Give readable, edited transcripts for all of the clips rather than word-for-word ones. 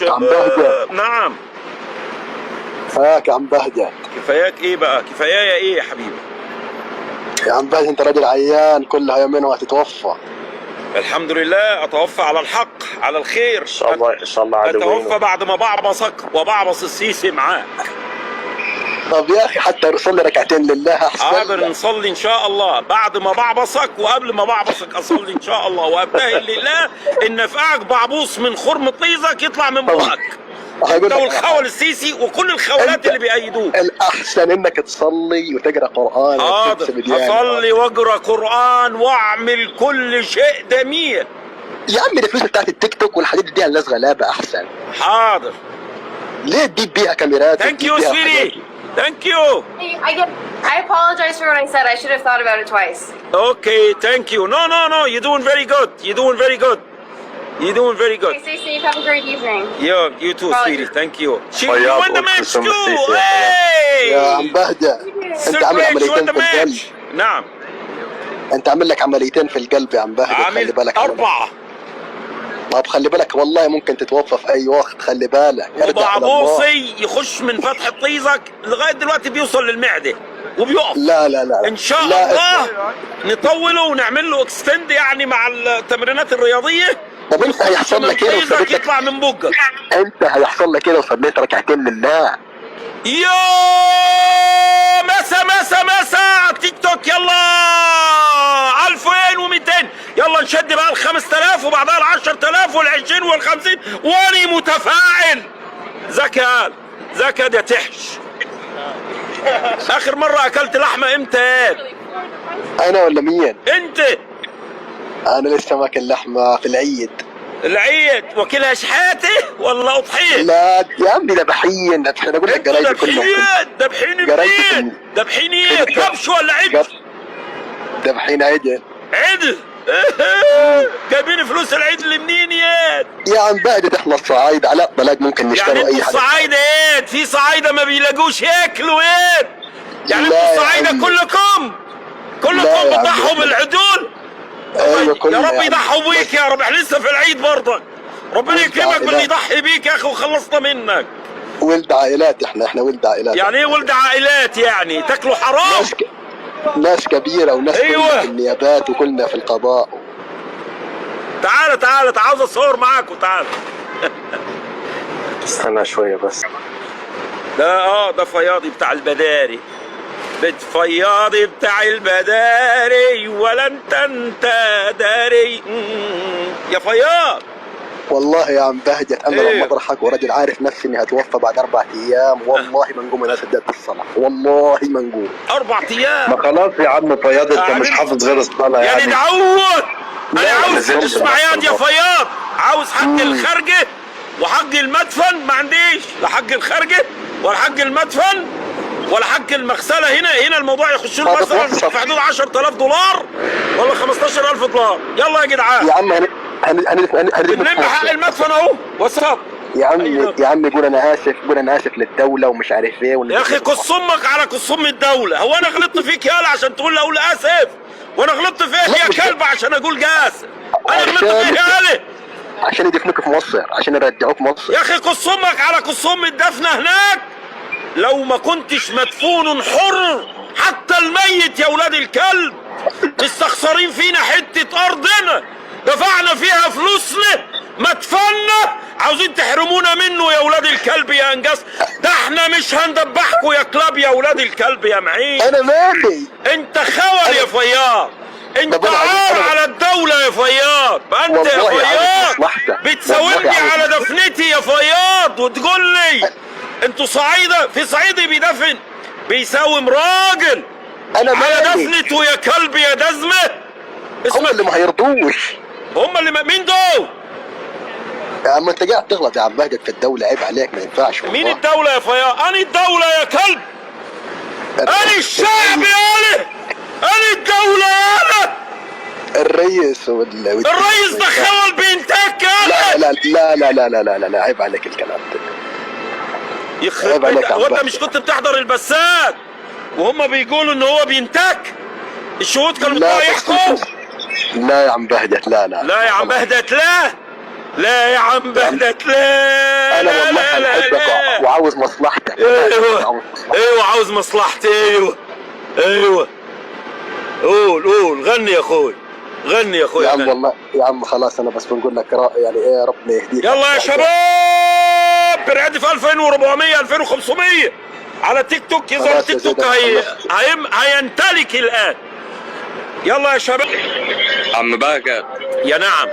عم بهجت. نعم. كفاياك يا عم بهجت. كفاياك ايه بقى؟ كفايايا ايه يا حبيبي؟ يا عم بهجت انت راجل عيان، كلها يومين وهتتوفى. الحمد لله، اتوفى على الحق، على الخير. ان شاء الله ان شاء الله عدوينه. اتوفى بعد ما بعبصك وبعبص السيسي معاك. طب يا اخي حتى نصلي ركعتين لله احسن. حاضر نصلي ان شاء الله بعد ما بعبصك وقبل ما بعبصك اصلي ان شاء الله، وابتهل لله ان نفقعك بعبوص من خرم طيزك يطلع من بقك. انت والخول السيسي وكل الخولات اللي بيأيدوك. الاحسن انك تصلي وتقرا قران. حاضر اصلي واقرا قران واعمل كل شيء جميل. يا عم الفلوس بتاعت التيك توك والحاجات دي الناس غلابه احسن. حاضر. ليه تجيب بيها كاميرات؟ ثانك يو سويتي. Thank you. I apologize for what I said. I should have thought about it twice. Okay, thank you. No. You're doing very good. You're doing very good. You're doing very good. Okay, stay safe. Have a great evening. Yeah, you too, sweetie. Thank you. She won the match too. يا Hey! عم بهجة انت عامل عمليتين في القلب. نعم. انت عامل لك عمليتين في القلب يا عم بهجة. خلي عامل بالك 4. طب خلي بالك والله ممكن تتوفى في اي وقت، خلي بالك. وبعبوصي يخش من فتحة طيزك لغاية دلوقتي بيوصل للمعدة وبيقف. لا ان شاء الله نطوله ونعمل له اكستند يعني مع التمرينات الرياضية. طب انت هيحصل لك كده طيزك يطلع من بقك. انت هيحصل لك كده وصليت ركعتين لله. يو مسا تيك توك. يلا 2200. يلا نشد بقى ال 5000 وبعدها ال 10000 وال 20 وال 50 واني متفاعل. زكا يا تحش. اخر مرة اكلت لحمة امتى؟ انا ولا مين؟ انت. انا لسه ماكل لحمة في العيد. العيد واكلها شحاتة ولا اضحية؟ لا يا عمي ذبحين. انا اقول لك جرايدي كلهم. ذبحين منين؟ ذبحين ايه؟ كبش ولا عجل؟ ذبحين عجل. عدل. جايبين فلوس العيد اللي منين يا عم بهجت احنا الصعايدة على الطلاق ممكن نشتروا يعني اي حاجة. الصعايدة ايه؟ في صعايدة ما بيلاقوش ياكلوا ايه؟ يعني انتوا الصعايدة كلكم بتضحوا بالعدول؟ ايوه كلنا. يا رب يضحوا بيك يا رب، احنا لسه في العيد برضك. ربنا يكرمك باللي يضحي بيك يا اخي وخلصنا منك. ولد عائلات احنا ولد عائلات. يعني ايه ولد عائلات؟ يعني تاكلوا حرام؟ ناس كبيرة وناس أيوة. كلنا في النيابات وكلنا في القضاء. تعال عاوز اصور معاكم. تعال. استنى شويه بس. ده فياضي بتاع البداري. فياضي بتاع البداري ولا انت داري. يا فياض. والله يا عم بهجت انا إيه؟ لما اضحك ورجل عارف نفسي اني هتوفى بعد 4 ايام والله ما نقوم انا سددت الصلاة، والله ما نقوم. 4 ايام. ما خلاص يا عم فياض انت مش حافظ غير الصلاه يعني دعوت. انا عاوز لا، اسمع يا فياض، عاوز حق الخرجة وحق المدفن. ما عنديش لا حق الخرجة ولا حق المدفن ولا حق المغسلة. هنا الموضوع يخش له مثلا في حدود 10000 دولار ولا 15000 دولار. يلا يا جدعان. يا عم بنلم حق المدفن اهو. واتساب يا عم قول انا اسف للدولة ومش عارف ايه. يا اخي قص امك على قص ام الدولة. هو انا غلطت فيك يالا عشان تقول لي اقول اسف؟ وانا غلطت فيك يا كلب عشان اقول جاسف؟ انا غلطت فيك يالا عشان يدفنوك في مصر، عشان يرجعوك مصر. يا اخي قص امك على قص ام الدفنة هناك. لو ما كنتش مدفون حر حتى الميت يا ولاد الكلب. مستخسرين فينا حتة ارضنا دفعنا فيها فلوسنا مدفنا، عاوزين تحرمونا منه يا ولاد الكلب يا انجاز. ده احنا مش هندبحكوا يا كلاب يا ولاد الكلب يا معين. انا مالي. انت خول يا فياض. انت عار على الدولة يا فياض. انت يا فياض بتساومني على دفنتي يا فياض وتقول لي انتوا صعيدة. في صعيدي بيدفن بيساوم راجل انا على مالي. دفنته يا كلب يا دزمة. هم اللي ما هيرضوش. هم اللي مين دول؟ يا عم انت قاعد تغلط يا عم بهجت في الدولة، عيب عليك ما ينفعش والله. مين الدولة يا فياض؟ أنا الدولة يا كلب. أنا الشعب يالا. أنا الدولة يالا. الرئيس الرئيس ده خول بينتك يالا. لا عيب عليك الكلام ده. يخرب بيتك. وانت مش كنت بتحضر البثات وهم بيقولوا ان هو بينتك؟ الشهود كانوا بيطلعوا يحكوا. لا يا عم بهجت لا يا عم بهجت لا. لا يا عم بهدت، لا انا لا والله لا بحبك لا. وعاوز مصلحتك. ايوه ايوه عاوز مصلحتي، ايوه ايوه. قول غني يا اخوي، غني يا اخوي. يا عم والله يا عم خلاص، انا بس بنقول لك يعني ايه، ربنا يهديك. يلا يا شباب، برعد في 2400 2500 على تيك توك. يظهر خلاص يا تيك توك زيد، هينتلك الان. يلا يا شباب. عم بهجت يا نعم.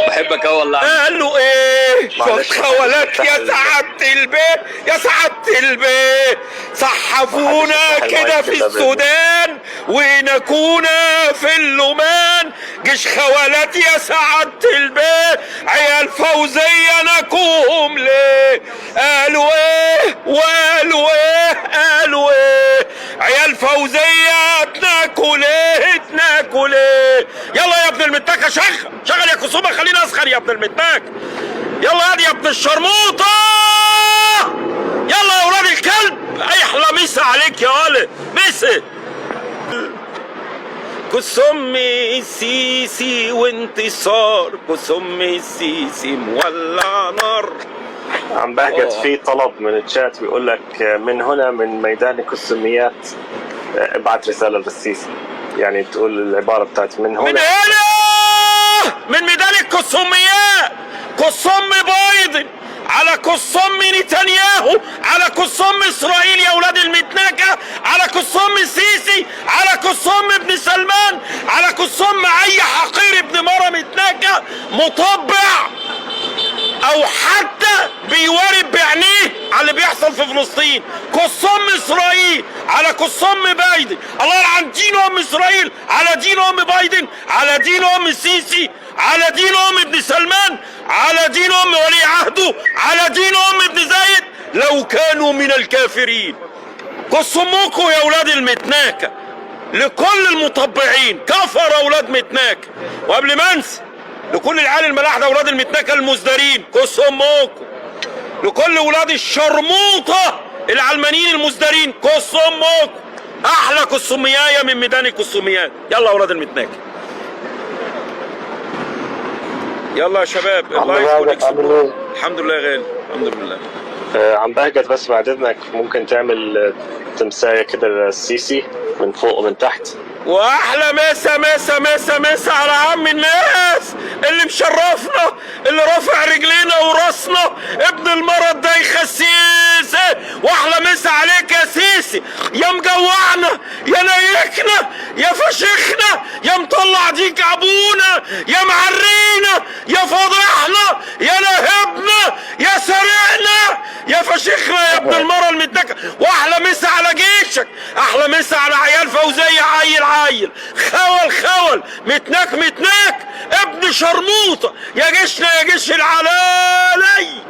بحبك أوي والله. قال له ايه؟ معلش. شوف خولات يا سعادة البيت، يا سعادة البيت، صحفونا معلش، كده في كده السودان ونكونا في اللومان. جيش خوالات يا سعادة البيت، عيال فوزية نكوهم ليه؟ قالوا ايه وقالوا ايه؟ قالوا ايه؟ عيال فوزية تناكل ايه؟ تناكل ايه؟ يلا يا ابن المتاكة، شغل يا كسومة، خليني اسخن يا ابن المتاك. يلا يا ابن الشرموطة، يلا يا ولاد الكلب. احلى مسا عليك يا ولد، مسا. كسومي السيسي وانتصار، كسومي السيسي مولع نار. عم بهجت في طلب من الشات بيقول لك من هنا من ميدان الكسوميات ابعت رسالة للسيسي، يعني تقول العبارة بتاعت من من هنا. من ميدان الكسوميات، كسوم بايدن على كسوم نتنياهو، على كسوم اسرائيل يا ولاد المتناكة، على كسوم السيسي، على كسوم ابن سلمان، على كسوم اي حقير ابن مرة متناكة مطبع او حتى بيوارب بعينيه على اللي بيحصل في فلسطين. كسوم اسرائيل على كسوم بايدن، الله يلعن دين ام اسرائيل على دين ام بايدن، على دين ام السيسي، على دين ام ابن سلمان، على دين ام ولي عهده، على دين ام ابن زايد لو كانوا من الكافرين. كسومكم يا ولاد المتناكة، لكل المطبعين كفر اولاد متناكة. وقبل ما انسى، لكل العيال الملاحدة اولاد المتناكة المزدرين كس امكم، لكل ولاد الشرموطة العلمانيين المزدرين كس امكم. احلى كسوميايه من ميدان الكسوميات. يلا اولاد المتناكة، يلا يا شباب. الله يخليك. الحمد لله يا غالي، الحمد لله. عم بهجت بس بعد اذنك ممكن تعمل تمساية كده للسيسي من فوق ومن تحت. واحلى مسا على عم الناس اللي مشرفنا، اللي رافع رجلينا وراسنا، ابن المرض ده يخسيسه. واحلى مسا عليك يا سيسي، يا مجوعنا، يا نيكنا، يا فشخنا، يا مطلع ديك ابونا، يا معرينا، يا فضحنا، يا نهبنا، يا سرقنا، يا فشخنا، يا ابن المرة المتنكة. واحلى مسا على جيشك، احلى مسا على عيال فوزية، عيل خول متناك ابن شرموطة، يا جيشنا يا جيش العلالي،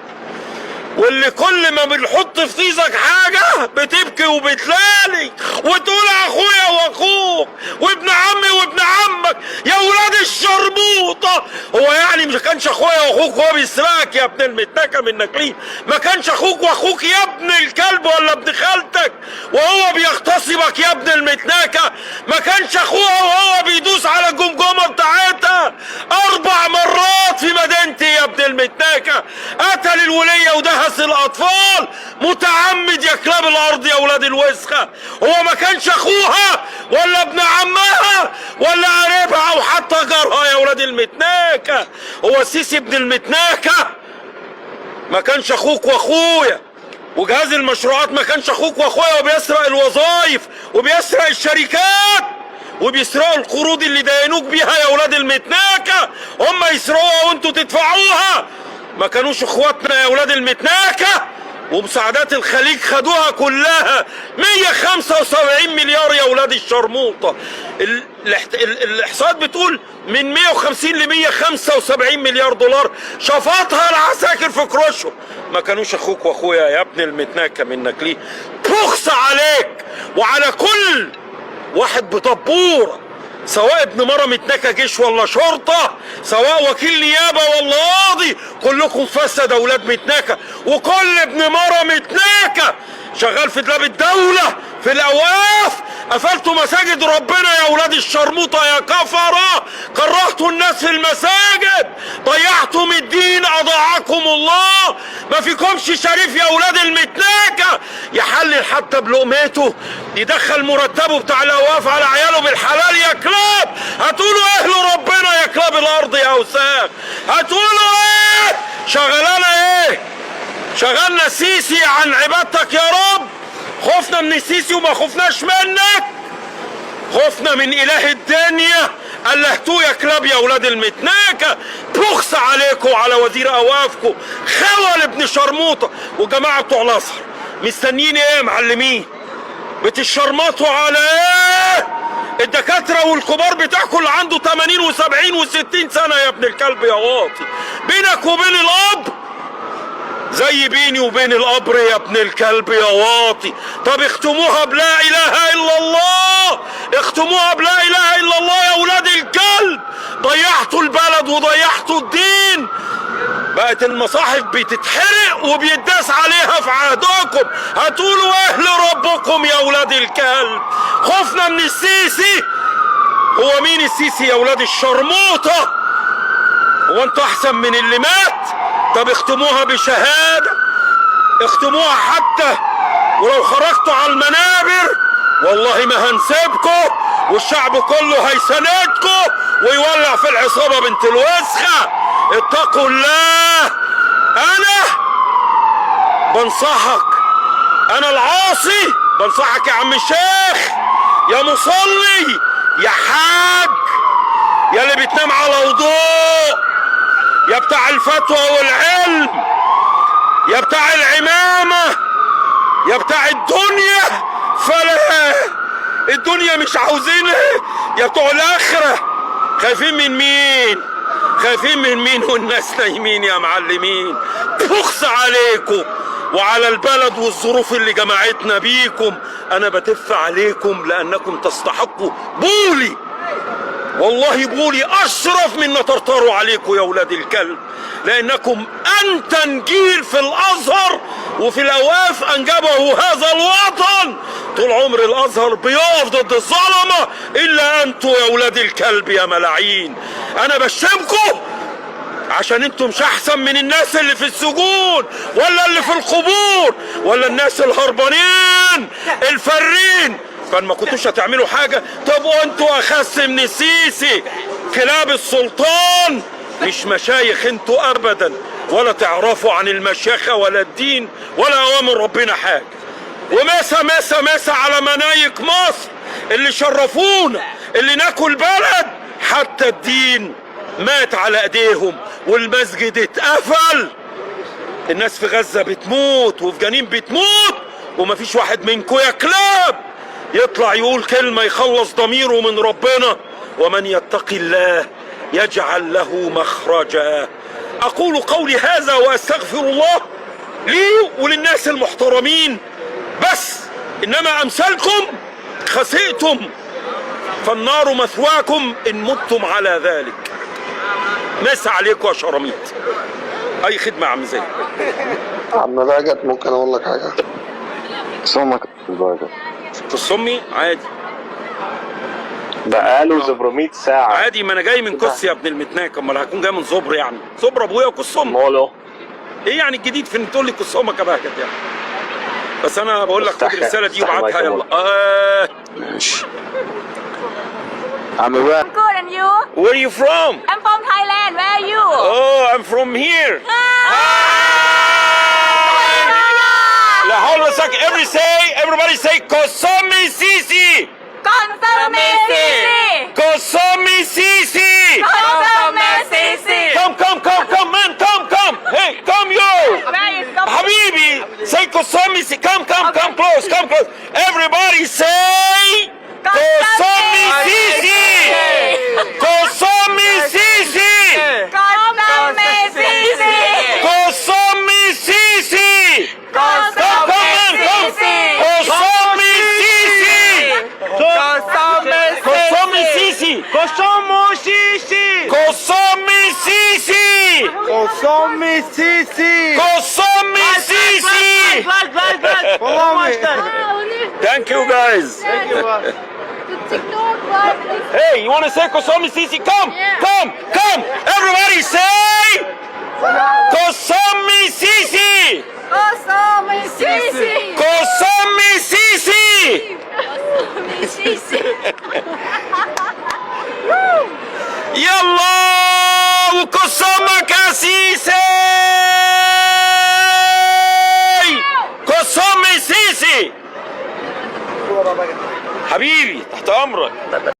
واللي كل ما بنحط في طيزك حاجة بتبكي وبتلالي وتقول اخويا واخوك وابن عمي وابن عمك يا ولاد الشرموطة. هو يعني مش كانش اخويا واخوك وهو بيسرقك يا ابن المتنكة منك ليه؟ ما كانش اخوك واخوك يا ابن الكلب ولا ابن خالتك وهو بيغتصبك يا ابن المتنكة؟ ما كانش اخوها وهو بيدوس على الجمجمة بتاعتها 4 مرات في مدينتي يا ابن المتنكة؟ قتل الولية ودهس الاطفال متعمد يا كلاب الارض يا ولاد الوسخة. هو ما كانش اخوها ولا ابن عمها ولا قريبها او حتى جارها يا ولاد المتناكة؟ هو سيسي ابن المتناكة ما كانش اخوك واخويا، وجهاز المشروعات ما كانش اخوك واخويا، وبيسرق الوظائف وبيسرق الشركات وبيسرقوا القروض اللي داينوك بيها يا ولاد المتناكة. هم يسرقوها وانتوا تدفعوها. ما كانوش اخواتنا يا ولاد المتناكة، ومساعدات الخليج خدوها كلها 175 مليار يا ولاد الشرموطة. الاحصاءات بتقول من 150 ل 175 مليار دولار شفطها العساكر في كروشهم. ما كانوش اخوك واخويا يا ابن المتناكة منك ليه؟ تخص عليك وعلى كل واحد بطبورة، سواء ابن مرة متناكة جيش ولا شرطة، سواء وكيل نيابة ولا قاضي، كلكم فسد اولاد متناكة. وكل ابن مرة متناكة شغال في دلاب الدولة في الأواف، قفلتوا مساجد ربنا يا أولاد الشرموطة يا كفرة، كرهتوا الناس في المساجد، ضيعتم الدين، أضاعكم الله، ما فيكمش شريف يا أولاد المتناكة يحلل حتى بلقمته، يدخل مرتبه بتاع الأواف على عياله بالحلال يا كلاب. هتقولوا إيه لربنا يا كلاب الأرض يا أوساخ؟ هتقولوا إيه؟ شغلنا إيه؟ شغلنا سيسي عن عبادتك يا رب؟ خفنا من السيسي وما خفناش منك؟ خفنا من اله الدنيا؟ قلهتوه يا كلاب يا اولاد المتناكة. بخس عليكم وعلى وزير اوافكم خول ابن شرموطة وجماعة بتوع الازهر. مستنيين ايه يا معلمين؟ بتشرمطوا على ايه؟ الدكاترة والكبار بتاعكم اللي عنده 80 و70 و60 سنة يا ابن الكلب يا واطي، بينك وبين الاب زي بيني وبين القبر يا ابن الكلب يا واطي. طب اختموها بلا اله الا الله، اختموها بلا اله الا الله يا اولاد الكلب. ضيعتوا البلد وضيعتوا الدين، بقت المصاحف بتتحرق وبيداس عليها في عهدكم. هتقولوا ايه لربكم يا اولاد الكلب؟ خفنا من السيسي. هو مين السيسي يا اولاد الشرموطة؟ هو انتوا احسن من اللي مات؟ طب اختموها بشهادة، اختموها حتى ولو خرجتوا على المنابر والله ما هنسيبكم، والشعب كله هيساندكم ويولع في العصابة بنت الوسخة. اتقوا الله. انا بنصحك، انا العاصي بنصحك يا عم الشيخ، يا مصلي، يا حاج، يا اللي بتنام على وضوء، يا بتاع الفتوى والعلم، يا بتاع العمامة، يا بتاع الدنيا، فلا الدنيا مش عاوزينها، يا بتوع الآخرة. خايفين من مين؟ خايفين من مين والناس نايمين يا معلمين؟ بخس عليكم وعلى البلد والظروف اللي جمعتنا بيكم. أنا بتف عليكم لأنكم تستحقوا بولي، والله بولي أشرف من نطرطروا عليكم يا ولاد الكلب، لأنكم أنتن جيل في الأزهر وفي الأواف أنجبه هذا الوطن. طول عمر الأزهر بيقف ضد الظلمة إلا أنتوا يا ولاد الكلب يا ملاعين. أنا بشمكم عشان انتوا مش أحسن من الناس اللي في السجون ولا اللي في القبور ولا الناس الهربانين الفارين. كان ما كنتوش هتعملوا حاجة. طب وانتوا اخس من السيسي كلاب السلطان، مش مشايخ انتوا ابدا، ولا تعرفوا عن المشيخة ولا الدين ولا اوامر ربنا حاجة. ومسا على منايك مصر اللي شرفونا، اللي ناكل بلد حتى الدين مات على ايديهم والمسجد اتقفل. الناس في غزة بتموت وفي جنين بتموت ومفيش واحد منكم يا كلاب يطلع يقول كلمة يخلص ضميره من ربنا. ومن يتقي الله يجعل له مخرجا. أقول قولي هذا وأستغفر الله لي وللناس المحترمين بس، إنما أمثالكم خسئتم فالنار مثواكم إن متم على ذلك. مسا عليكم يا شراميط. أي خدمة يا عم زين. عم باجت ممكن أقول لك حاجة؟ صومك باجت تصمي عادي بقاله 700 ساعة عادي. ما انا جاي من كوس يا ابن المتناك، امال هكون جاي من زبر يعني؟ زبر ابويا وكسهم مولو. ايه يعني الجديد في ان تقول لي كسهمك باكت يعني؟ بس انا بقول لك خد الرساله دي وابعتها يلا. ماشي. عم باجت. I'm good, and you? Where are you from? I'm from Thailand. Where are you? Oh, I'm from here. لا حول ولا قوة. Everybody say Kosomi Sisi. Consome Sisi. Kosomi Sisi. Consome Sisi. Come man, come. Hey, come yo. Where is Consome? Habibi, say Kosomi Sisi. Come close. Everybody say Kosomi Sisi. Kosomi Sisi. Consome Sisi. Kosomi Sisi. Consome Sisi. Kosomi Sisi. Kosomi Sisi. Kosomo Sisi! Kosomi Sisi. Kosomi Sisi! Kosomi Sisi. Follow me! Thank you guys. Hey, you want to say Kosomi Sisi? Come, come, come. Everybody say Kosomi Sisi. Kosomi Sisi. Kosomi Sisi. Kosomi Sisi. يلا وكسامك يا سيسي. كسامي سيسي حبيبي تحت امرك.